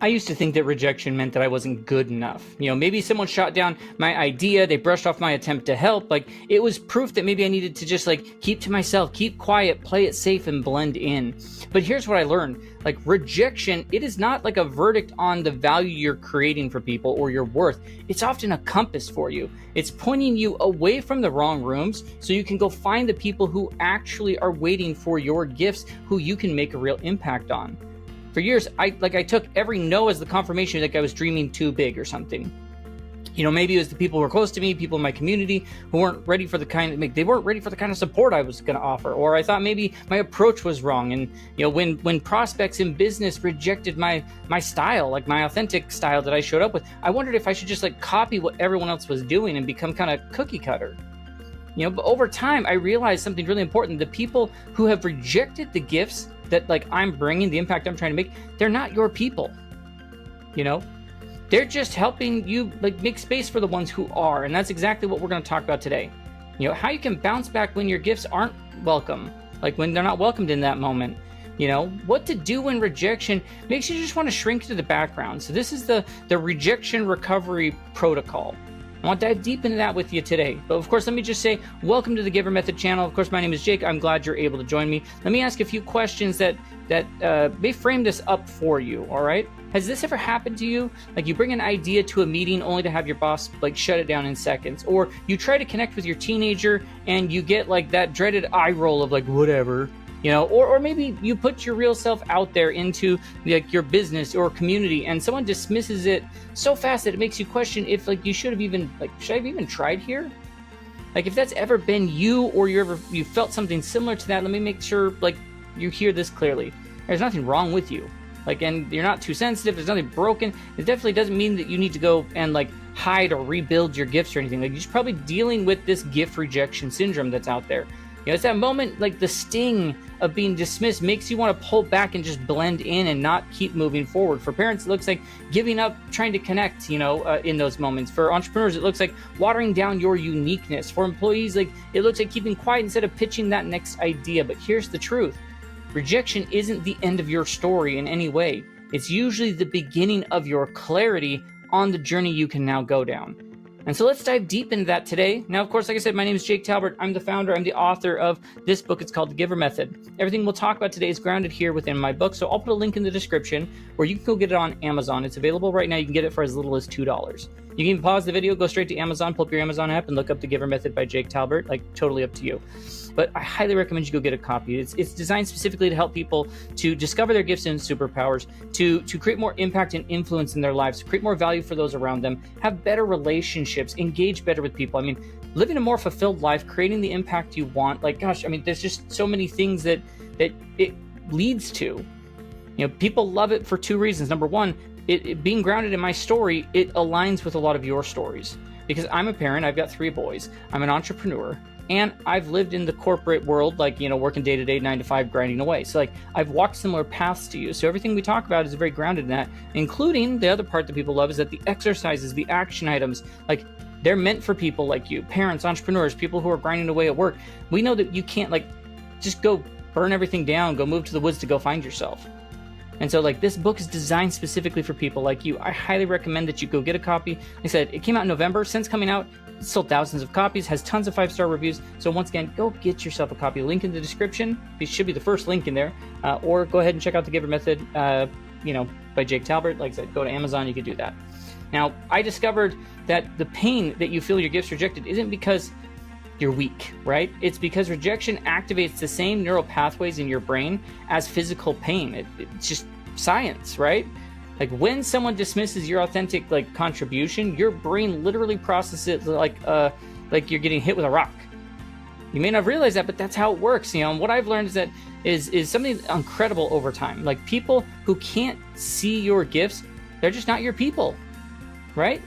I used to think that rejection meant that I wasn't good enough. You know, maybe someone shot down my idea, they brushed off my attempt to help. Like, it was proof that maybe I needed to just like keep to myself, keep quiet, play it safe, and blend in. But here's what I learned. Like, rejection, it is not like a verdict on the value you're creating for people or your worth. It's often a compass for you. It's pointing you away from the wrong rooms so you can go find the people who actually are waiting for your gifts, who you can make a real impact on. For years, I took every no as the confirmation that I was dreaming too big or something. You know, maybe it was the people who were close to me, people in my community who weren't ready for the kind of support I was going to offer. Or I thought maybe my approach was wrong. And, you know, when prospects in business rejected my style, like my authentic style that I showed up with, I wondered if I should just like copy what everyone else was doing and become kind of cookie cutter. You know, but over time, I realized something really important. The people who have rejected the gifts that like I'm bringing, the impact I'm trying to make, they're not your people. You know, they're just helping you like make space for the ones who are. And that's exactly what we're going to talk about today. You know, how you can bounce back when your gifts aren't welcome, like when they're not welcomed in that moment. You know, what to do when rejection makes you just want to shrink to the background. So this is the Rejection Recovery Protocol. I want to dive deep into that with you today. But of course, let me just say, welcome to the Giver Method channel. Of course, my name is Jake. I'm glad you're able to join me. Let me ask a few questions that may frame this up for you, all right? Has this ever happened to you? Like you bring an idea to a meeting only to have your boss like shut it down in seconds. Or you try to connect with your teenager and you get like that dreaded eye roll of like, whatever. You know, or maybe you put your real self out there into like your business or community and someone dismisses it so fast that it makes you question if like you should have even like, should I have even tried here? Like if that's ever been you or you felt something similar to that, let me make sure like you hear this clearly. There's nothing wrong with you. Like, and you're not too sensitive. There's nothing broken. It definitely doesn't mean that you need to go and like hide or rebuild your gifts or anything. Like you're just probably dealing with this gift rejection syndrome that's out there. You know, it's that moment, like the sting of being dismissed makes you want to pull back and just blend in and not keep moving forward. For parents, it looks like giving up trying to connect, you know, in those moments. For entrepreneurs, it looks like watering down your uniqueness. For employees, like it looks like keeping quiet instead of pitching that next idea. But here's the truth. Rejection isn't the end of your story in any way. It's usually the beginning of your clarity on the journey you can now go down. And so let's dive deep into that today. Now, of course, like I said, my name is Jake Talbert. I'm the founder. I'm the author of this book. It's called The Giver Method. Everything we'll talk about today is grounded here within my book. So I'll put a link in the description where you can go get it on Amazon. It's available right now. You can get it for as little as $2. You can pause the video, go straight to Amazon, pull up your Amazon app, and look up The Giver Method by Jake Talbert. Like, totally up to you. But I highly recommend you go get a copy. It's designed specifically to help people to discover their gifts and superpowers, to create more impact and influence in their lives, create more value for those around them, have better relationships, engage better with people. I mean, living a more fulfilled life, creating the impact you want. Like, gosh, I mean, there's just so many things that it leads to. You know, people love it for two reasons. Number one, it being grounded in my story, it aligns with a lot of your stories. Because I'm a parent, I've got 3 boys, I'm an entrepreneur, and I've lived in the corporate world, like, you know, working day to day, 9 to 5, grinding away. So like, I've walked similar paths to you. So everything we talk about is very grounded in that, including the other part that people love is that the exercises, the action items, like they're meant for people like you, parents, entrepreneurs, people who are grinding away at work. We know that you can't like, just go burn everything down, go move to the woods to go find yourself. And so like this book is designed specifically for people like you. I highly recommend that you go get a copy. Like I said, it came out in November. Since coming out, it's sold thousands of copies, has tons of 5-star reviews. So once again, go get yourself a copy. Link in the description. It should be the first link in there. Or go ahead and check out The Giver Method, you know, by Jake Talbert. Like I said, go to Amazon, you can do that. Now, I discovered that the pain that you feel your gifts rejected isn't because you're weak, right? It's because rejection activates the same neural pathways in your brain as physical pain. It's just science, right? Like when someone dismisses your authentic like contribution, your brain literally processes it like you're getting hit with a rock. You may not realize that, but that's how it works. You know, and what I've learned is that is something incredible over time. Like people who can't see your gifts, they're just not your people, right?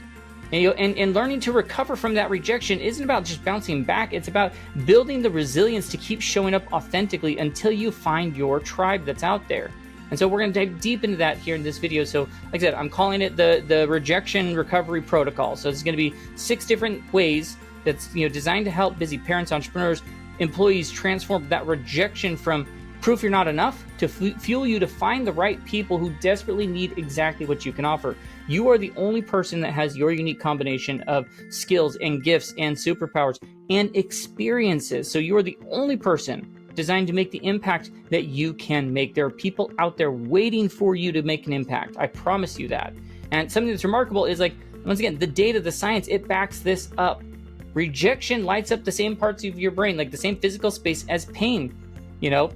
And, you know, and learning to recover from that rejection isn't about just bouncing back. It's about building the resilience to keep showing up authentically until you find your tribe that's out there. And so we're going to dive deep into that here in this video. So like I said, I'm calling it the Rejection Recovery Protocol. So it's going to be 6 different ways that's, you know, designed to help busy parents, entrepreneurs, employees transform that rejection from proof you're not enough, to fuel you to find the right people who desperately need exactly what you can offer. You are the only person that has your unique combination of skills and gifts and superpowers and experiences. So you are the only person designed to make the impact that you can make. There are people out there waiting for you to make an impact. I promise you that. And something that's remarkable is, like, once again, the data, the science, it backs this up. Rejection lights up the same parts of your brain, like the same physical space as pain,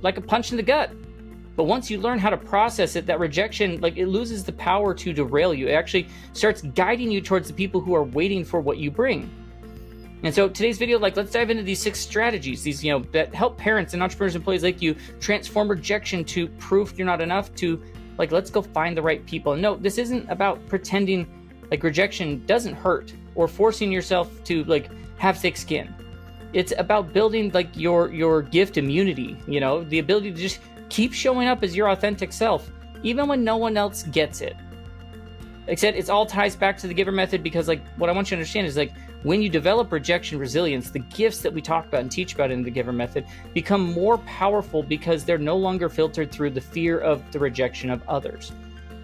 like a punch in the gut. But once you learn how to process it, that rejection, like, it loses the power to derail you. It actually starts guiding you towards the people who are waiting for what you bring. And so today's video, let's dive into these 6 strategies, these, that help parents and entrepreneurs and employees like you transform rejection to proof you're not enough to, let's go find the right people. And no, this isn't about pretending like rejection doesn't hurt or forcing yourself to, have thick skin. It's about building, your gift immunity, the ability to just keep showing up as your authentic self, even when no one else gets it. Like I said, it all ties back to the GIVER method, because what I want you to understand is, when you develop rejection resilience, the gifts that we talk about and teach about in the GIVER method become more powerful because they're no longer filtered through the fear of the rejection of others.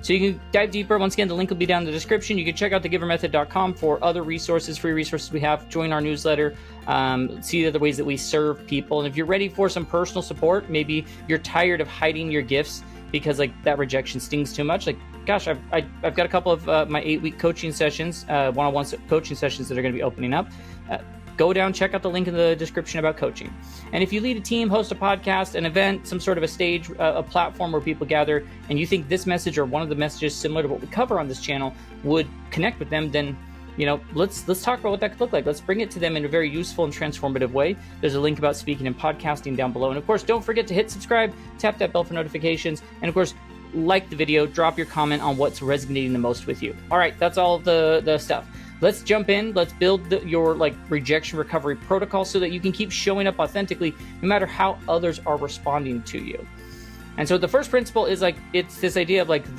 So you can dive deeper. Once again, the link will be down in the description. You can check out thegivermethod.com for other resources, free resources we have. Join our newsletter, see the other ways that we serve people. And if you're ready for some personal support, maybe you're tired of hiding your gifts because that rejection stings too much. Gosh, I've got a couple of my 8-week coaching sessions, one-on-one coaching sessions that are going to be opening up. Go down, check out the link in the description about coaching. And if you lead a team, host a podcast, an event, some sort of a stage, a platform where people gather, and you think this message or one of the messages similar to what we cover on this channel would connect with them, then let's talk about what that could look like. Let's bring it to them in a very useful and transformative way. There's a link about speaking and podcasting down below. And of course, don't forget to hit subscribe, tap that bell for notifications, and of course, like the video, drop your comment on what's resonating the most with you. All right, that's all the stuff. Let's jump in. Let's build your rejection recovery protocol so that you can keep showing up authentically no matter how others are responding to you. And so the first principle is it's this idea of it's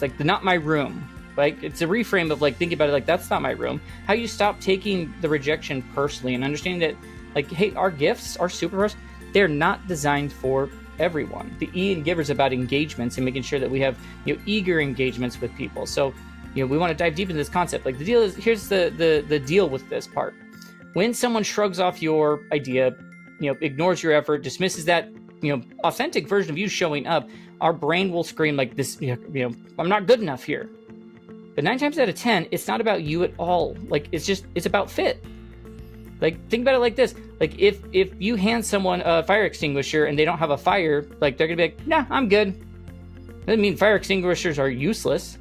the not my room. It's a reframe of thinking about it that's not my room. How you stop taking the rejection personally and understanding that hey, our gifts, our superpowers, they're not designed for everyone. The E in GIVER is about engagements and making sure that we have eager engagements with people. So we want to dive deep into this concept. The deal is, here's the deal with this part. When someone shrugs off your idea, ignores your effort, dismisses that authentic version of you showing up, our brain will scream this, I'm not good enough here. But 9 times out of 10, it's not about you at all. It's about fit. Think about it like this. If you hand someone a fire extinguisher and they don't have a fire, they're gonna be nah, I'm good. Doesn't mean fire extinguishers are useless.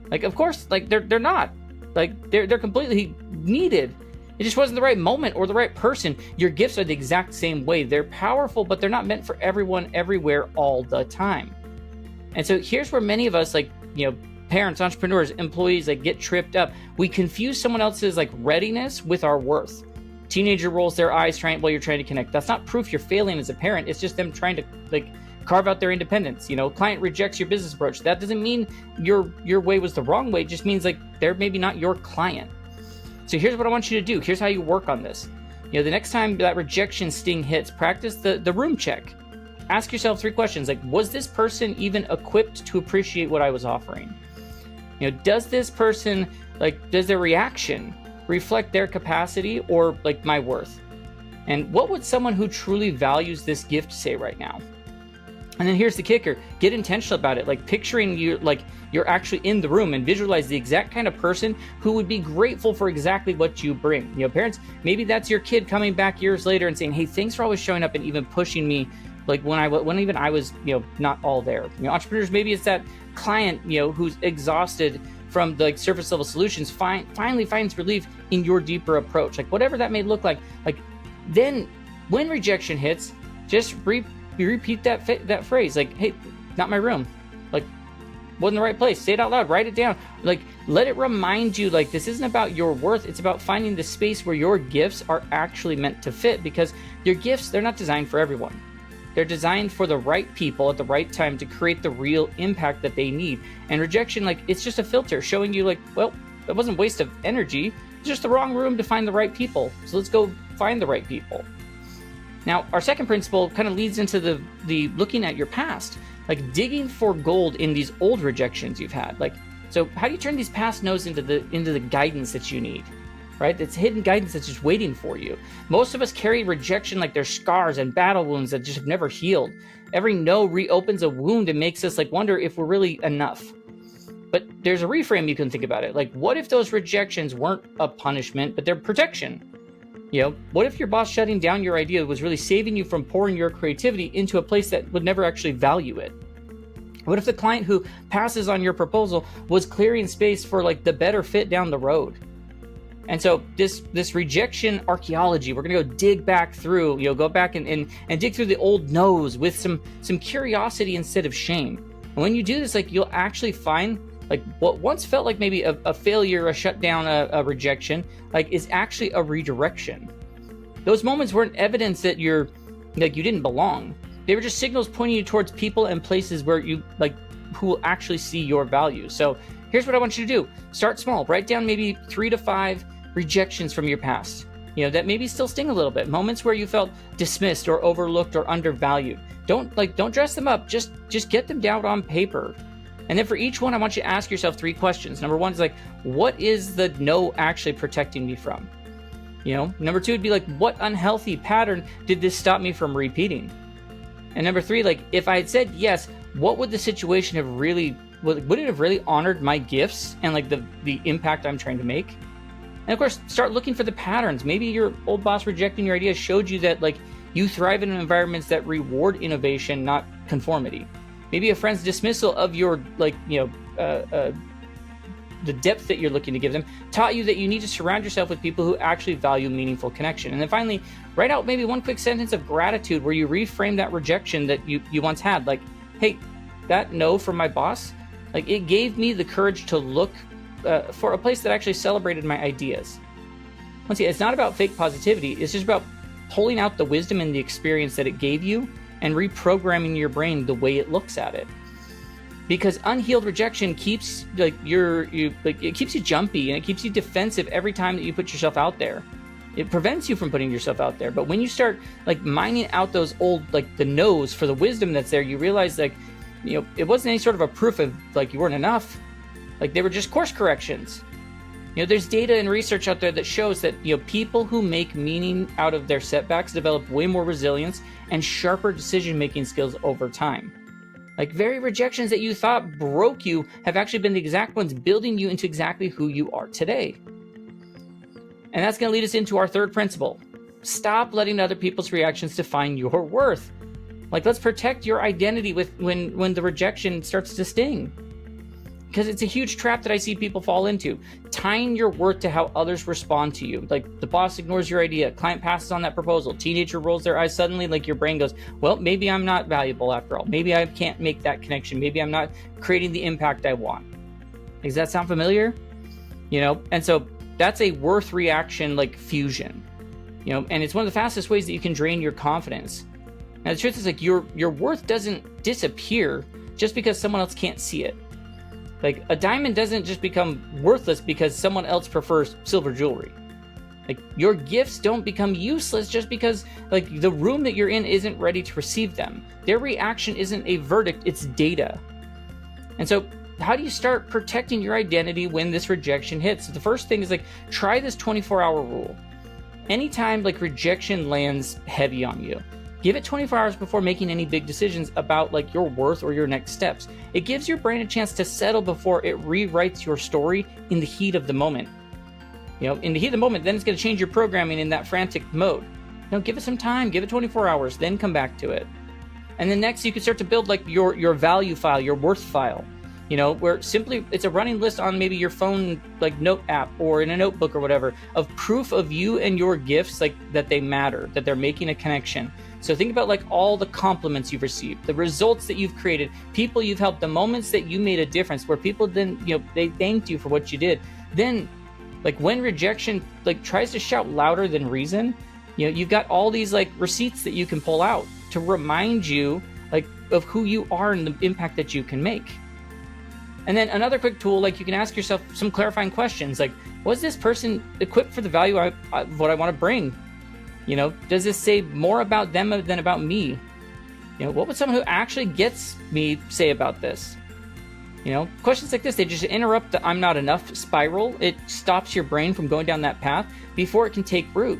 Of course, they're not. They're completely needed. It just wasn't the right moment or the right person. Your gifts are the exact same way. They're powerful, but they're not meant for everyone, everywhere, all the time. And so here's where many of us, parents, entrepreneurs, employees, get tripped up. We confuse someone else's readiness with our worth. Teenager rolls their eyes while you're trying to connect. That's not proof you're failing as a parent. It's just them trying to carve out their independence. Client rejects your business approach. That doesn't mean your way was the wrong way. It just means they're maybe not your client. So here's what I want you to do. Here's how you work on this. The next time that rejection sting hits, practice the room check. Ask yourself 3 questions. Was this person even equipped to appreciate what I was offering? Does this person, does their reaction reflect their capacity or my worth? And what would someone who truly values this gift say right now? And then here's the kicker. Get intentional about it. Picturing you, you're actually in the room, and visualize the exact kind of person who would be grateful for exactly what you bring. Parents, maybe that's your kid coming back years later and saying, hey, thanks for always showing up and even pushing me when even I was, not all there. Entrepreneurs, maybe it's that client, who's exhausted from the surface level solutions, finally finds relief in your deeper approach. Whatever that may look like, then when rejection hits, just repeat that phrase, hey, not my room, wasn't the right place. Say it out loud, write it down, let it remind you, this isn't about your worth. It's about finding the space where your gifts are actually meant to fit, because your gifts, they're not designed for everyone. They're designed for the right people at the right time to create the real impact that they need. And rejection, it's just a filter showing you well, it wasn't a waste of energy. It's just the wrong room to find the right people. So let's go find the right people. Now, our second principle kind of leads into the looking at your past, like digging for gold in these old rejections you've had. Like, so how do you turn these past no's into the guidance that you need, right? It's hidden guidance that's just waiting for you. Most of us carry rejection like they're scars and battle wounds that just have never healed. Every no reopens a wound and makes us like wonder if we're really enough. But there's a reframe you can think about it. Like, what if those rejections weren't a punishment, but they're protection? You know, what if your boss shutting down your idea was really saving you from pouring your creativity into a place that would never actually value it? What if the client who passes on your proposal was clearing space for like the better fit down the road? And so this rejection archaeology, we're gonna go dig back through, go back and dig through the old no's with some curiosity instead of shame. And when you do this, like, you'll actually find like what once felt like maybe a failure, a shutdown, a rejection, like is actually a redirection. Those moments weren't evidence that you didn't belong. They were just signals pointing you towards people and places where who will actually see your value. So here's what I want you to do. Start small. Write down maybe 3 to 5 rejections from your past, that maybe still sting a little bit. Moments where you felt dismissed or overlooked or undervalued. Don't dress them up. Just get them down on paper. And then for each one, I want you to ask yourself 3 questions. Number 1 is like, what is the no actually protecting me from? Number 2 would be like, what unhealthy pattern did this stop me from repeating? And number 3, like, if I had said yes, what would the situation have really, would it have really honored my gifts and like the impact I'm trying to make? And of course, start looking for the patterns. Maybe your old boss rejecting your ideas showed you that like you thrive in environments that reward innovation, not conformity. Maybe a friend's dismissal of your the depth that you're looking to give them taught you that you need to surround yourself with people who actually value meaningful connection. And then finally, write out maybe one quick sentence of gratitude where you reframe that rejection that you once had. Like, hey, that no from my boss, like it gave me the courage to look for a place that actually celebrated my ideas. Once again, it's not about fake positivity. It's just about pulling out the wisdom and the experience that it gave you and reprogramming your brain the way it looks at it. Because unhealed rejection keeps it keeps you jumpy and it keeps you defensive every time that you put yourself out there. It prevents you from putting yourself out there. But when you start like mining out those old the no's for the wisdom that's there, you realize it wasn't any sort of a proof of like you weren't enough. Like they were just course corrections. There's data and research out there that shows that people who make meaning out of their setbacks develop way more resilience and sharper decision-making skills over time. Like very rejections that you thought broke you have actually been the exact ones building you into exactly who you are today. And that's going to lead us into our third principle. Stop letting other people's reactions define your worth. Like, let's protect your identity when the rejection starts to sting. Because it's a huge trap that I see people fall into. Tying your worth to how others respond to you. Like the boss ignores your idea, client passes on that proposal, teenager rolls their eyes, suddenly like your brain goes, well, maybe I'm not valuable after all. Maybe I can't make that connection. Maybe I'm not creating the impact I want. Does that sound familiar? And so that's a worth reaction like fusion. And it's one of the fastest ways that you can drain your confidence. Now the truth is like your worth doesn't disappear just because someone else can't see it. Like a diamond doesn't just become worthless because someone else prefers silver jewelry. Like your gifts don't become useless just because like the room that you're in isn't ready to receive them. Their reaction isn't a verdict, it's data. And so how do you start protecting your identity when this rejection hits? So the first thing is like try this 24-hour rule. Anytime like rejection lands heavy on you, give it 24 hours before making any big decisions about like your worth or your next steps. It gives your brain a chance to settle before it rewrites your story in the heat of the moment. In the heat of the moment, then it's going to change your programming in that frantic mode. Give it some time, give it 24 hours, then come back to it. And then next you can start to build like your value file, your worth file. Where simply it's a running list on maybe your phone like note app or in a notebook or whatever of proof of you and your gifts, like that they matter, that they're making a connection. So think about like all the compliments you've received, the results that you've created, people you've helped, the moments that you made a difference where people then, they thanked you for what you did. Then like when rejection like tries to shout louder than reason, you've got all these like receipts that you can pull out to remind you like of who you are and the impact that you can make. And then another quick tool, like you can ask yourself some clarifying questions like, was this person equipped for the value of what I want to bring? Does this say more about them than about me? What would someone who actually gets me say about this? Questions like this, they just interrupt the I'm not enough spiral. It stops your brain from going down that path before it can take root.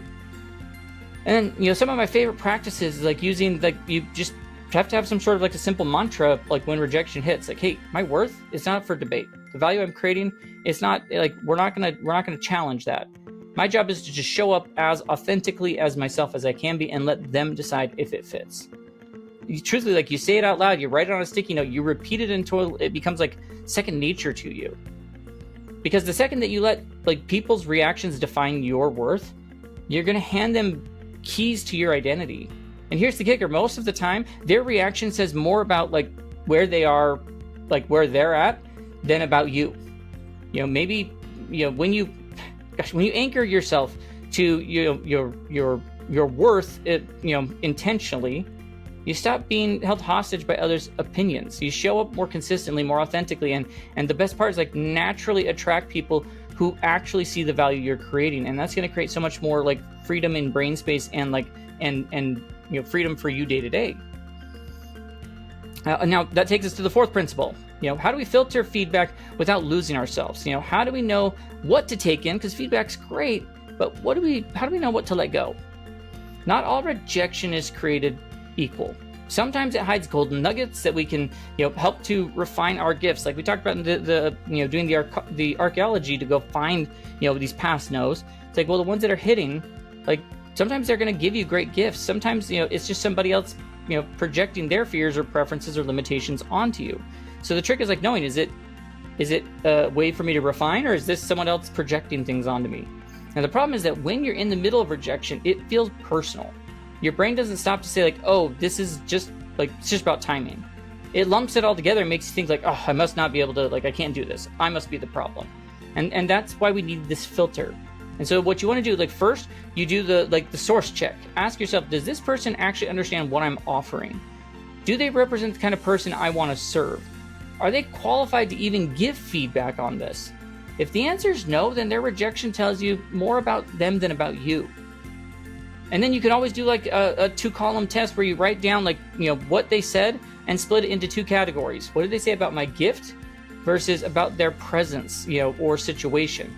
And then, some of my favorite practices is like using, you just have to have some sort of a simple mantra, when rejection hits, hey, my worth is not for debate. The value I'm creating, it's not we're not gonna challenge that. My job is to just show up as authentically as myself as I can be and let them decide if it fits. Truthfully, you say it out loud, you write it on a sticky note, you repeat it until it becomes second nature to you. Because the second that you let people's reactions define your worth, you're going to hand them keys to your identity. And here's the kicker: most of the time, their reaction says more about where they are, where they're at, than about you. Maybe when you anchor yourself to your worth, intentionally, you stop being held hostage by others' opinions. You show up more consistently, more authentically, and the best part is naturally attract people who actually see the value you're creating, and that's going to create so much more freedom in brain space and freedom for you day to day. Now that takes us to the fourth principle. How do we filter feedback without losing ourselves? How do we know what to take in? Because feedback's great, but how do we know what to let go? Not all rejection is created equal. Sometimes it hides golden nuggets that we can, help to refine our gifts. Like we talked about in doing the archaeology to go find, these past no's. It's the ones that are hitting, sometimes they're going to give you great gifts. Sometimes, it's just somebody else, projecting their fears or preferences or limitations onto you. So the trick is knowing, is it a way for me to refine, or is this someone else projecting things onto me? Now the problem is that when you're in the middle of rejection, it feels personal. Your brain doesn't stop to say oh, this is just it's just about timing. It lumps it all together and makes you think oh, I must not be able to, I can't do this. I must be the problem. And that's why we need this filter. And so what you want to do, first, you do the source check. Ask yourself, does this person actually understand what I'm offering? Do they represent the kind of person I want to serve? Are they qualified to even give feedback on this? If the answer is no, then their rejection tells you more about them than about you. And then you can always do a 2-column test where you write down what they said and split it into 2 categories. What did they say about my gift versus about their presence, or situation?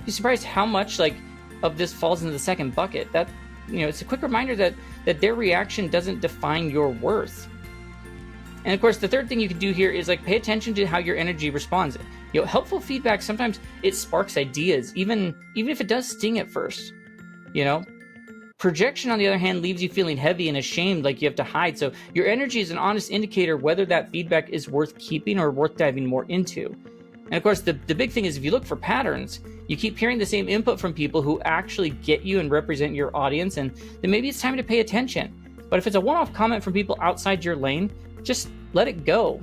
You're surprised how much of this falls into the second bucket. That, it's a quick reminder that their reaction doesn't define your worth. And of course, the third thing you can do here is pay attention to how your energy responds. Helpful feedback, sometimes it sparks ideas, even if it does sting at first. Projection, on the other hand, leaves you feeling heavy and ashamed, you have to hide. So your energy is an honest indicator whether that feedback is worth keeping or worth diving more into. And of course, the big thing is if you look for patterns, you keep hearing the same input from people who actually get you and represent your audience, and then maybe it's time to pay attention. But if it's a one-off comment from people outside your lane, just let it go.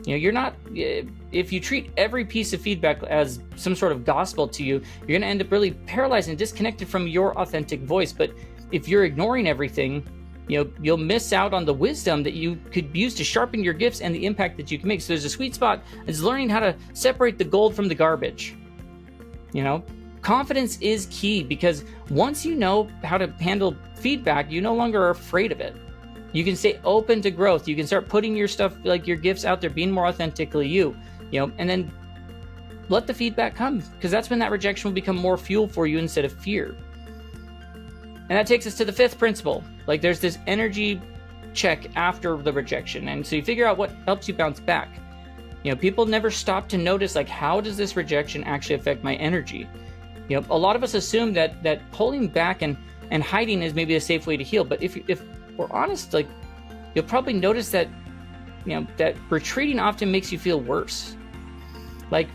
You're not, if you treat every piece of feedback as some sort of gospel to you, you're going to end up really paralyzed and disconnected from your authentic voice. But if you're ignoring everything, you'll miss out on the wisdom that you could use to sharpen your gifts and the impact that you can make. So there's a sweet spot. It's learning how to separate the gold from the garbage. Confidence is key, because once you know how to handle feedback, you no longer are afraid of it. You can stay open to growth. You can start putting your stuff, your gifts out there, being more authentically you, and then let the feedback come, because that's when that rejection will become more fuel for you instead of fear. And that takes us to the fifth principle. There's this energy check after the rejection. And so you figure out what helps you bounce back. People never stop to notice, how does this rejection actually affect my energy? A lot of us assume that pulling back and hiding is maybe a safe way to heal. But if we're honest, you'll probably notice that, that retreating often makes you feel worse.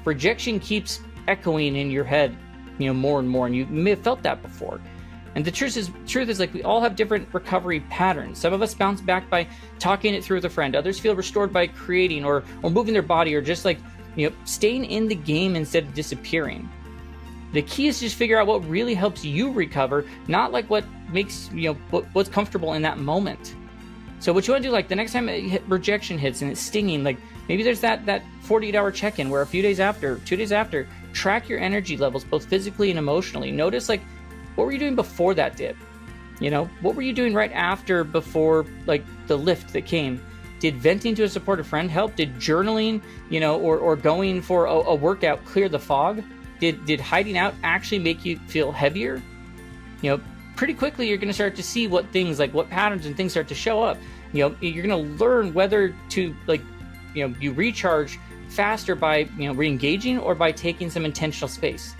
Rejection keeps echoing in your head, more and more, and you may have felt that before. And the truth is we all have different recovery patterns. Some of us bounce back by talking it through with a friend. Others feel restored by creating or moving their body, or just staying in the game instead of disappearing. The key is to just figure out what really helps you recover, not what makes, what's comfortable in that moment. So what you want to do, the next time rejection hits and it's stinging, maybe there's that 48-hour check-in where 2 days after, track your energy levels, both physically and emotionally. Notice, what were you doing before that dip? You know, what were you doing right after, before like the lift that came? Did venting to a supportive friend help? Did journaling, you know, or going for a workout clear the fog? Did hiding out actually make you feel heavier? You know, pretty quickly you're going to start to see what things, like what patterns and things start to show up. You know, you're going to learn whether to, like, you know, you recharge faster by, you know, re-engaging or by taking some intentional space.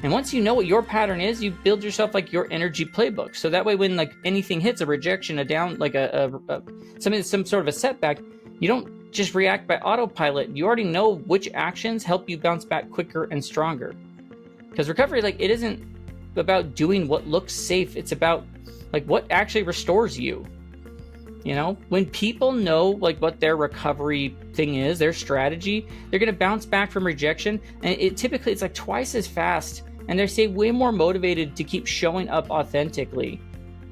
And once you know what your pattern is, you build yourself like your energy playbook. So that way, when like anything hits, a rejection, a down, like some sort of a setback, you don't just react by autopilot. You already know which actions help you bounce back quicker and stronger. Because recovery, like, it isn't about doing what looks safe. It's about like what actually restores you. You know, when people know like what their recovery thing is, their strategy, they're going to bounce back from rejection. And it's like twice as fast. And they stay way more motivated to keep showing up authentically.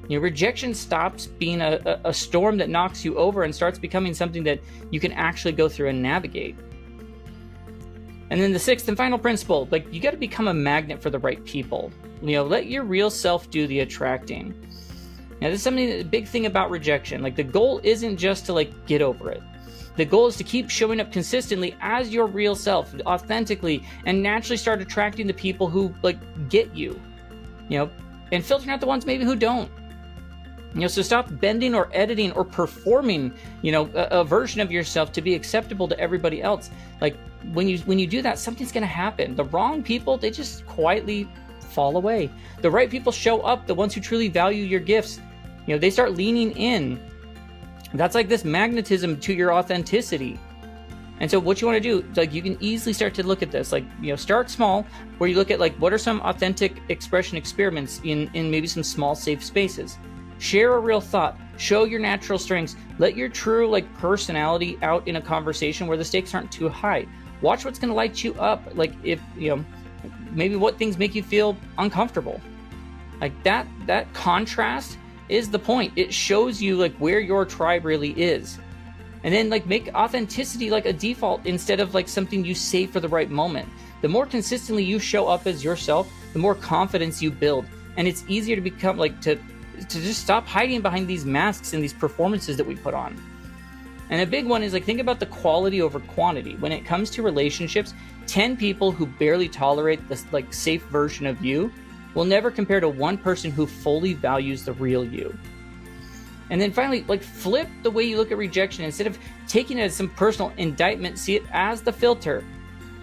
You know, rejection stops being a storm that knocks you over and starts becoming something that you can actually go through and navigate. And then the sixth and final principle, like, you got to become a magnet for the right people. You know, let your real self do the attracting. Now, this is something, a big thing about rejection. Like, the goal isn't just to like get over it. The goal is to keep showing up consistently as your real self, authentically, and naturally start attracting the people who like get you. You know, and filtering out the ones maybe who don't. You know, so stop bending or editing or performing, you know, a version of yourself to be acceptable to everybody else. Like, when you do that, something's going to happen. The wrong people, they just quietly fall away. The right people show up, the ones who truly value your gifts. You know, they start leaning in. That's like this magnetism to your authenticity. And so what you want to do, like, you can easily start to look at this, like, you know, start small, where you look at like, what are some authentic expression experiments in maybe some small safe spaces. Share a real thought, show your natural strengths, let your true like personality out in a conversation where the stakes aren't too high. Watch what's going to light you up. Like, if, you know, maybe what things make you feel uncomfortable. Like that contrast is the point. It shows you like where your tribe really is. And then like make authenticity like a default instead of like something you save for the right moment. The more consistently you show up as yourself, the more confidence you build. And it's easier to become like to just stop hiding behind these masks and these performances that we put on. And a big one is like, think about the quality over quantity. When it comes to relationships, 10 people who barely tolerate this like safe version of you will never compare to one person who fully values the real you. And then finally, like, flip the way you look at rejection. Instead of taking it as some personal indictment, see it as the filter.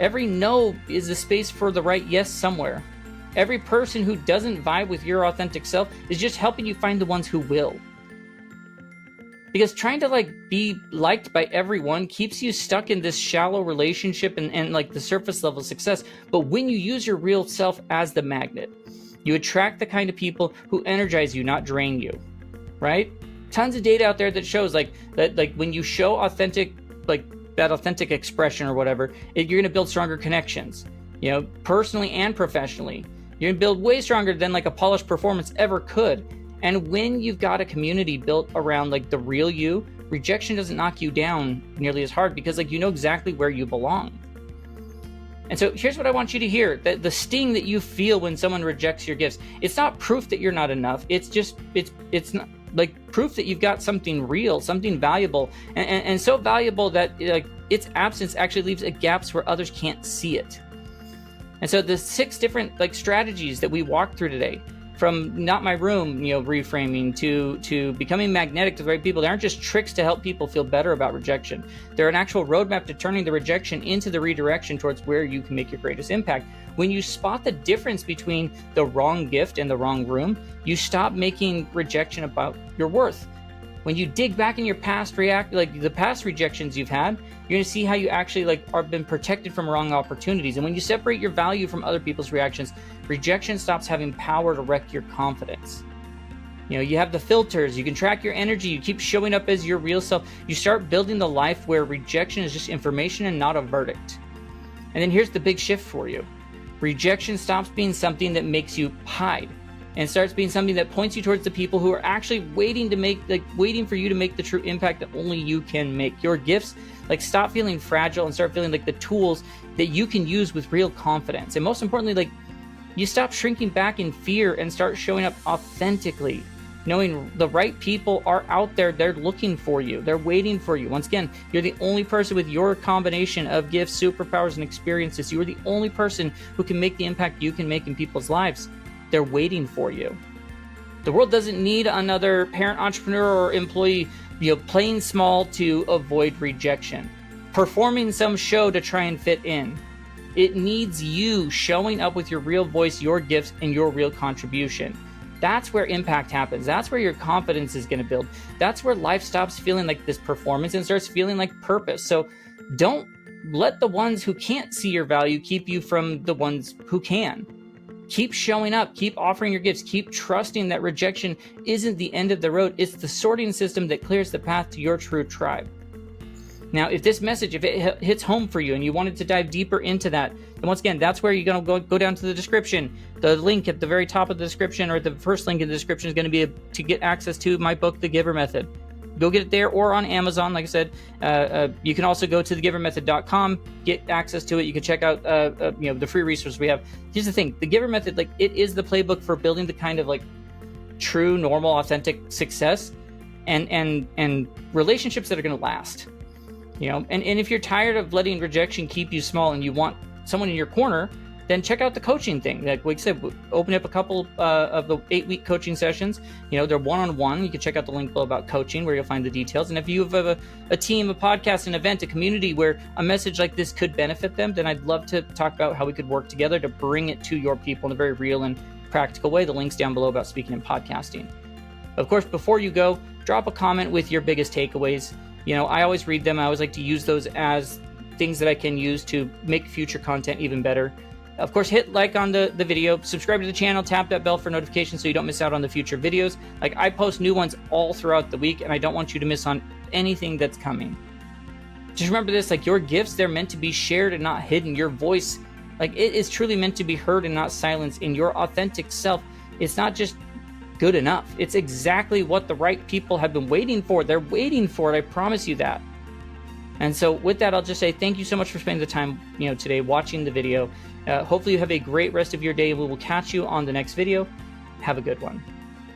Every no is a space for the right yes somewhere. Every person who doesn't vibe with your authentic self is just helping you find the ones who will. Because trying to like be liked by everyone keeps you stuck in this shallow relationship and like the surface level success. But when you use your real self as the magnet, you attract the kind of people who energize you, not drain you, right? Tons of data out there that shows like that, like when you show authentic, like that authentic expression or whatever, you're going to build stronger connections, you know, personally and professionally. You're going to build way stronger than like a polished performance ever could. And when you've got a community built around like the real you, rejection doesn't knock you down nearly as hard because like you know exactly where you belong. And so here's what I want you to hear, that the sting that you feel when someone rejects your gifts, it's not proof that you're not enough. It's just, it's not like proof that you've got something real, something valuable, and so valuable that like its absence actually leaves gaps where others can't see it. And so the 6 different like strategies that we walked through today, from not my room, you know, reframing to becoming magnetic to the right people, they aren't just tricks to help people feel better about rejection. They're an actual roadmap to turning the rejection into the redirection towards where you can make your greatest impact. When you spot the difference between the wrong gift and the wrong room, you stop making rejection about your worth. When you dig back in your past the past rejections you've had, you're going to see how you actually like are been protected from wrong opportunities. And when you separate your value from other people's reactions, rejection stops having power to wreck your confidence. You know, you have the filters, you can track your energy, you keep showing up as your real self. You start building the life where rejection is just information and not a verdict. And then here's the big shift for you. Rejection stops being something that makes you hide and starts being something that points you towards the people who are actually waiting for you to make the true impact that only you can make. Your gifts, like, stop feeling fragile and start feeling like the tools that you can use with real confidence. And most importantly, like, you stop shrinking back in fear and start showing up authentically. knowing the right people are out there, they're looking for you, they're waiting for you. Once again, you're the only person with your combination of gifts, superpowers, and experiences. You are the only person who can make the impact you can make in people's lives. They're waiting for you. The world doesn't need another parent, entrepreneur, or employee, playing small to avoid rejection, performing some show to try and fit in. It needs you showing up with your real voice, your gifts, and your real contribution. That's where impact happens. That's where your confidence is going to build. That's where life stops feeling like this performance and starts feeling like purpose. So don't let the ones who can't see your value keep you from the ones who can. Keep showing up, keep offering your gifts, keep trusting that rejection isn't the end of the road. It's the sorting system that clears the path to your true tribe. Now, if this message, if it hits home for you and you wanted to dive deeper into that, then once again, that's where you're going to go down to the description. The link at the very top of the description, or the first link in the description, is going to be to get access to my book, The Giver Method. Go get it there or on Amazon. Like I said, you can also go to thegivermethod.com, get access to it. You can check out the free resources we have. Here's the thing: the Giver Method, it is the playbook for building the kind of true, normal, authentic success and relationships that are going to last. And if you're tired of letting rejection keep you small and you want someone in your corner, then check out the coaching thing. Like I said, open up a couple of the 8-week coaching sessions. They're one-on-one. You can check out the link below about coaching, where you'll find the details. And if you have a team, a podcast, an event, a community where a message like this could benefit them, then I'd love to talk about how we could work together to bring it to your people in a very real and practical way. The link's down below about speaking and podcasting. Of course, before you go, drop a comment with your biggest takeaways. I always read them. I always like to use those as things that I can use to make future content even better. Of course, hit like on the video, subscribe to the channel, tap that bell for notifications so you don't miss out on the future videos. I post new ones all throughout the week, and I don't want you to miss on anything that's coming. Just remember this, your gifts, they're meant to be shared and not hidden. Your voice, it is truly meant to be heard and not silenced. In your authentic self, it's not just good enough. It's exactly what the right people have been waiting for. They're waiting for it. I promise you that. And so with that, I'll just say thank you so much for spending the time, today watching the video. Hopefully you have a great rest of your day. We will catch you on the next video. Have a good one.